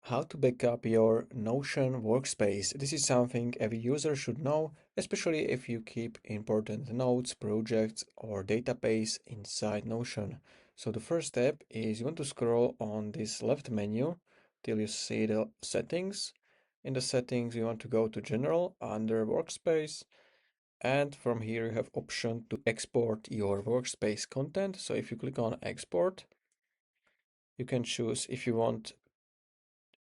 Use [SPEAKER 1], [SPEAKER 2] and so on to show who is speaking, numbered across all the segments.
[SPEAKER 1] How to backup your Notion workspace. This is something every user should know, especially if you keep important notes, projects, or database inside Notion. So the first step is you want to scroll on this left menu till you see the settings. In the settings, you want to go to General under Workspace, and from here you have option to export your workspace content. So if you click on Export, you can choose if you want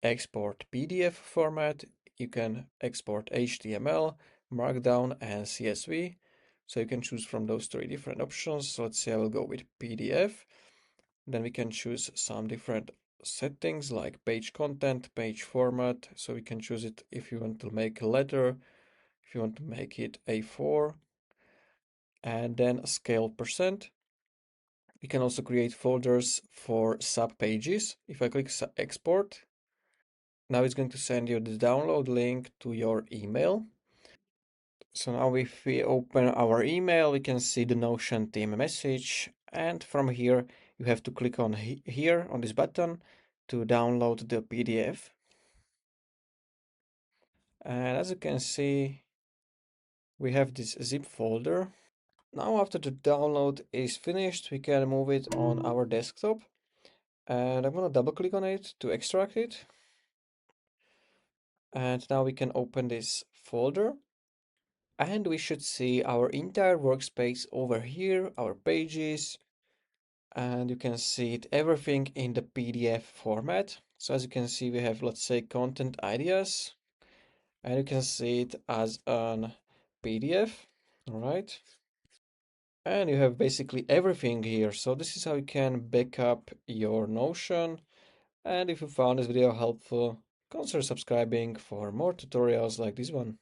[SPEAKER 1] export PDF format. You can export HTML, markdown, and CSV. So you can choose from those three different options. So let's say I will go with PDF. Then we can choose some different settings like page content, page format. So we can choose it if you want to make a letter, if you want to make it A4, and then scale percent. We can also create folders for sub pages. If I click export, now it's going to send you the download link to your email. So now if we open our email, we can see the Notion team message. And from here, you have to click on here on this button to download the PDF. And as you can see, we have this zip folder. Now after the download is finished, we can move it on our desktop. And I'm going to double click on it to extract it. And now we can open this folder. And we should see our entire workspace over here, our pages, and you can see it everything in the PDF format. So as you can see, we have, let's say, content ideas, and you can see it as an PDF, all right? And you have basically everything here. So this is how you can back up your Notion. And if you found this video helpful, consider subscribing for more tutorials like this one.